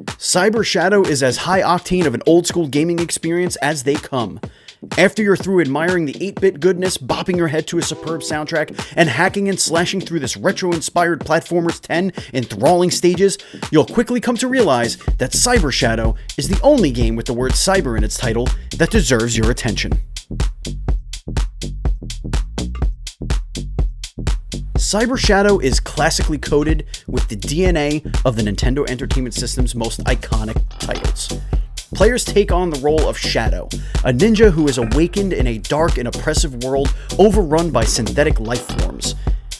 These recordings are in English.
Cyber Shadow is as high octane of an old school gaming experience as they come. After you're through admiring the 8-bit goodness, bopping your head to a superb soundtrack, and hacking and slashing through this retro-inspired Platformers 10 enthralling stages, you'll quickly come to realize that Cyber Shadow is the only game with the word cyber in its title that deserves your attention. Cyber Shadow is classically coded with the DNA of the Nintendo Entertainment System's most iconic titles. Players take on the role of Shadow, a ninja who is awakened in a dark and oppressive world overrun by synthetic life forms.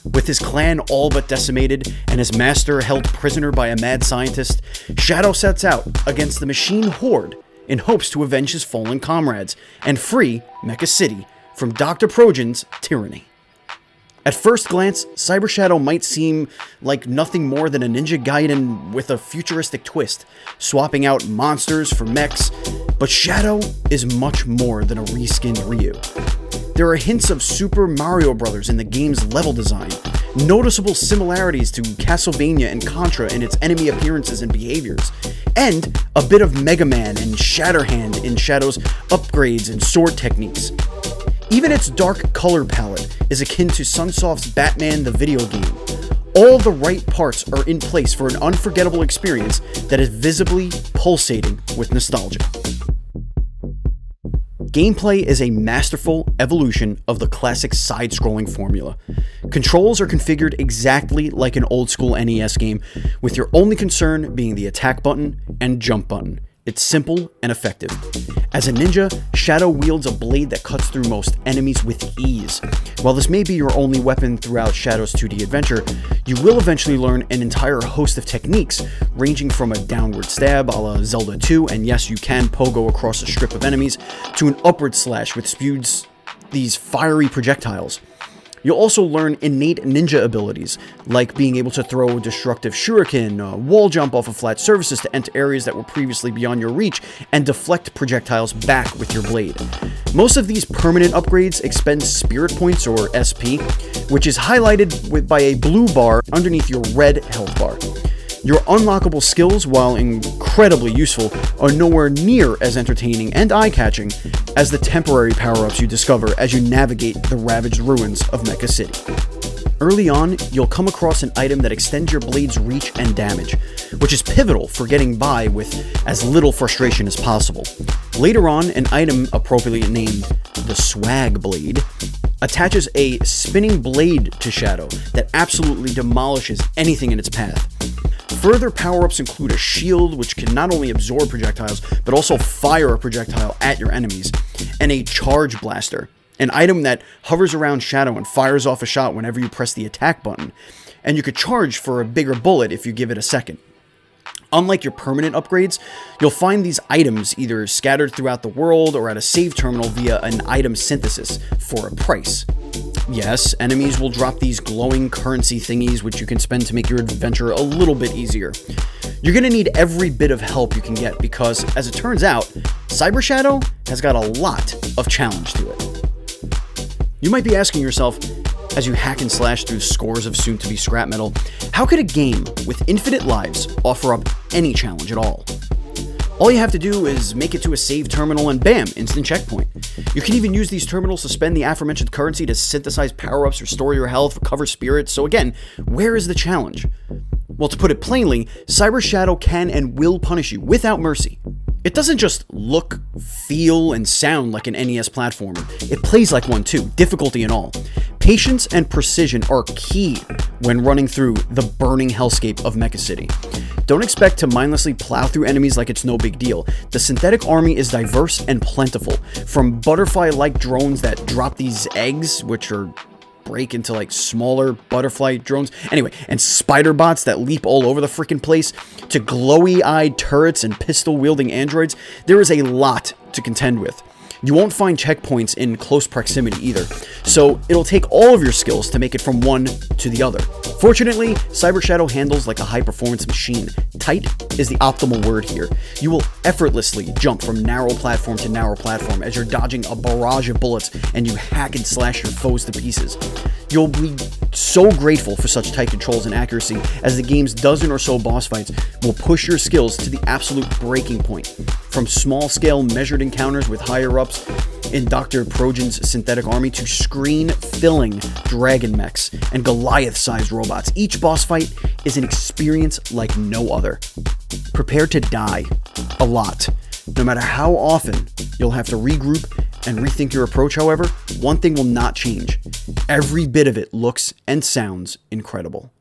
With his clan all but decimated and his master held prisoner by a mad scientist, Shadow sets out against the machine horde in hopes to avenge his fallen comrades and free Mecha City from Dr. Projan's tyranny. At first glance, Cyber Shadow might seem like nothing more than a Ninja Gaiden with a futuristic twist, swapping out monsters for mechs, but Shadow is much more than a reskinned Ryu. There are hints of Super Mario Bros. In the game's level design, noticeable similarities to Castlevania and Contra in its enemy appearances and behaviors, and a bit of Mega Man and Shatterhand in Shadow's upgrades and sword techniques. Even its dark color palette is akin to Sunsoft's Batman the video game. All the right parts are in place for an unforgettable experience that is visibly pulsating with nostalgia. Gameplay is a masterful evolution of the classic side-scrolling formula. Controls are configured exactly like an old-school NES game, with your only concern being the attack button and jump button. It's simple and effective. As a ninja, Shadow wields a blade that cuts through most enemies with ease. While this may be your only weapon throughout Shadow's 2D adventure, you will eventually learn an entire host of techniques, ranging from a downward stab a la Zelda 2, and yes, you can pogo across a strip of enemies, to an upward slash which spews these fiery projectiles. You'll also learn innate ninja abilities, like being able to throw destructive shuriken, wall jump off of flat surfaces to enter areas that were previously beyond your reach, and deflect projectiles back with your blade. Most of these permanent upgrades expend spirit points, or SP, which is highlighted by a blue bar underneath your red health bar. Your unlockable skills, while incredibly useful, are nowhere near as entertaining and eye-catching as the temporary power-ups you discover as you navigate the ravaged ruins of Mecha City. Early on, you'll come across an item that extends your blade's reach and damage, which is pivotal for getting by with as little frustration as possible. Later on, an item appropriately named the Swag Blade attaches a spinning blade to Shadow that absolutely demolishes anything in its path. Further power-ups include a shield, which can not only absorb projectiles, but also fire a projectile at your enemies, and a charge blaster, an item that hovers around Shadow and fires off a shot whenever you press the attack button, and you could charge for a bigger bullet if you give it a second. Unlike your permanent upgrades, you'll find these items either scattered throughout the world or at a save terminal via an item synthesis for a price. Yes, enemies will drop these glowing currency thingies which you can spend to make your adventure a little bit easier. You're going to need every bit of help you can get because, as it turns out, Cyber Shadow has got a lot of challenge to it. You might be asking yourself, as you hack and slash through scores of soon-to-be scrap metal, how could a game with infinite lives offer up any challenge at all? All you have to do is make it to a save terminal and bam, instant checkpoint. You can even use these terminals to spend the aforementioned currency to synthesize power-ups, restore your health, recover spirits, so again, where is the challenge? Well, to put it plainly, Cyber Shadow can and will punish you without mercy. It doesn't just look, feel, and sound like an NES platformer. It plays like one too, difficulty and all. Patience and precision are key when running through the burning hellscape of Mecha City. Don't expect to mindlessly plow through enemies like it's no big deal. The synthetic army is diverse and plentiful, from butterfly-like drones that drop these eggs, which are break into like smaller butterfly drones, anyway, and spider bots that leap all over the freaking place, to glowy-eyed turrets and pistol-wielding androids. There is a lot to contend with. You won't find checkpoints in close proximity either, so it'll take all of your skills to make it from one to the other. Fortunately, Cyber Shadow handles like a high-performance machine. Tight is the optimal word here. You will effortlessly jump from narrow platform to narrow platform as you're dodging a barrage of bullets and you hack and slash your foes to pieces. You'll be so grateful for such tight controls and accuracy, as the game's dozen or so boss fights will push your skills to the absolute breaking point. From small-scale measured encounters with higher-ups in Dr. Projan's synthetic army to screen-filling dragon mechs and Goliath-sized robots, each boss fight is an experience like no other. Prepare to die a lot. No matter how often you'll have to regroup and rethink your approach, however, one thing will not change. Every bit of it looks and sounds incredible.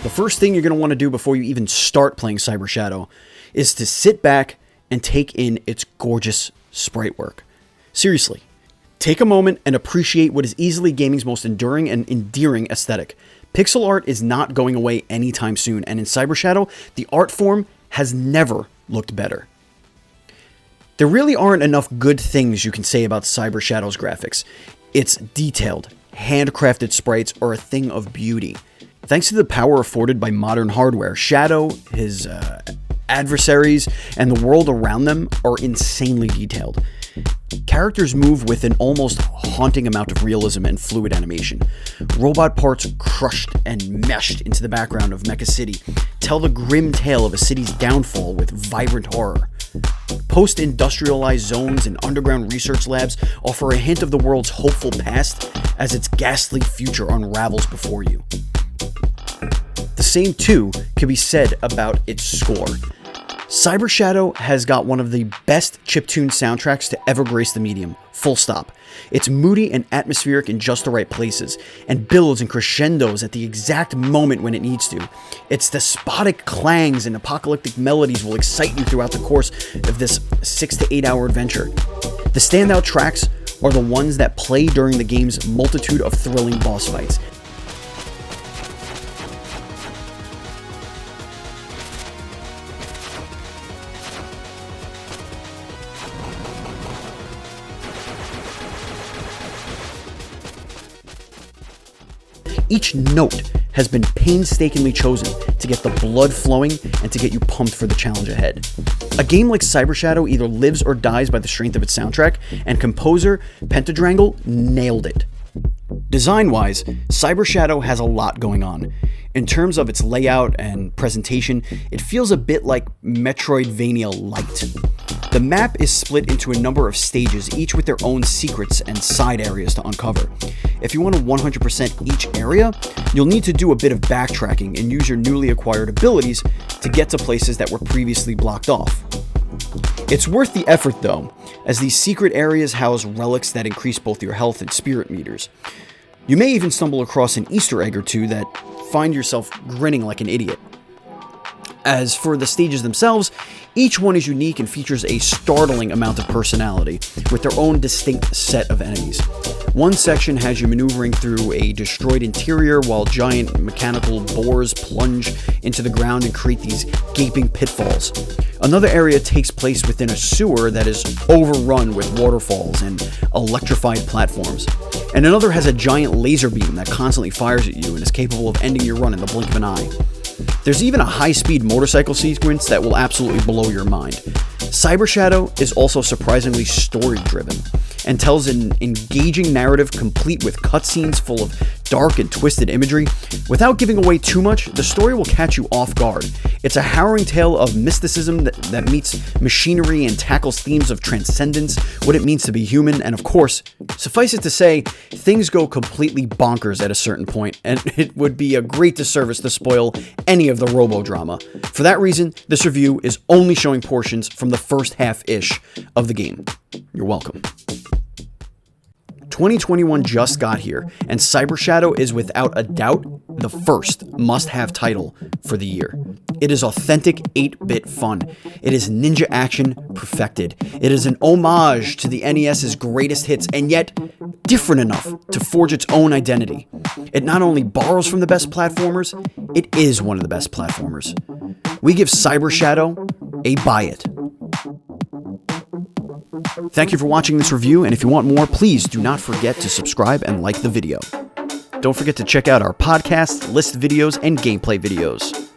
The first thing you're going to want to do before you even start playing Cyber Shadow is to sit back and take in its gorgeous sprite work. Seriously, take a moment and appreciate what is easily gaming's most enduring and endearing aesthetic. Pixel art is not going away anytime soon, and in Cyber Shadow, the art form has never looked better. There really aren't enough good things you can say about Cyber Shadow's graphics. Its detailed, handcrafted sprites are a thing of beauty. Thanks to the power afforded by modern hardware, Shadow, his adversaries, and the world around them are insanely detailed. Characters move with an almost haunting amount of realism and fluid animation. Robot parts crushed and meshed into the background of Mecha City tell the grim tale of a city's downfall with vibrant horror. Post-industrialized zones and underground research labs offer a hint of the world's hopeful past as its ghastly future unravels before you. The same, too, can be said about its score. Cyber Shadow has got one of the best chiptune soundtracks to ever grace the medium, full stop. It's moody and atmospheric in just the right places, and builds and crescendos at the exact moment when it needs to. Its despotic clangs and apocalyptic melodies will excite you throughout the course of this 6 to 8 hour adventure. The standout tracks are the ones that play during the game's multitude of thrilling boss fights. Each note has been painstakingly chosen to get the blood flowing and to get you pumped for the challenge ahead. A game like Cyber Shadow either lives or dies by the strength of its soundtrack, and composer Pentadrangle nailed it. Design-wise, Cyber Shadow has a lot going on. In terms of its layout and presentation, it feels a bit like Metroidvania Lite. The map is split into a number of stages, each with their own secrets and side areas to uncover. If you want to 100% each area, you'll need to do a bit of backtracking and use your newly acquired abilities to get to places that were previously blocked off. It's worth the effort though, as these secret areas house relics that increase both your health and spirit meters. You may even stumble across an Easter egg or two that find yourself grinning like an idiot. As for the stages themselves, each one is unique and features a startling amount of personality, with their own distinct set of enemies. One section has you maneuvering through a destroyed interior while giant mechanical boars plunge into the ground and create these gaping pitfalls. Another area takes place within a sewer that is overrun with waterfalls and electrified platforms. And another has a giant laser beam that constantly fires at you and is capable of ending your run in the blink of an eye. There's even a high-speed motorcycle sequence that will absolutely blow your mind. Cyber Shadow is also surprisingly story-driven and tells an engaging narrative complete with cutscenes full of dark and twisted imagery. Without giving away too much, the story will catch you off guard. It's a harrowing tale of mysticism that meets machinery and tackles themes of transcendence, what it means to be human, and of course, suffice it to say, things go completely bonkers at a certain point, and it would be a great disservice to spoil any of the robo-drama. For that reason, this review is only showing portions from the first half-ish of the game. You're welcome. 2021 just got here, and Cyber Shadow is without a doubt the first must-have title for the year. It is authentic 8-bit fun. It is ninja action perfected. It is an homage to the NES's greatest hits, and yet different enough to forge its own identity. It not only borrows from the best platformers, it is one of the best platformers. We give Cyber Shadow a buy it. Thank you for watching this review, and if you want more, please do not forget to subscribe and like the video. Don't forget to check out our podcast, list videos, and gameplay videos.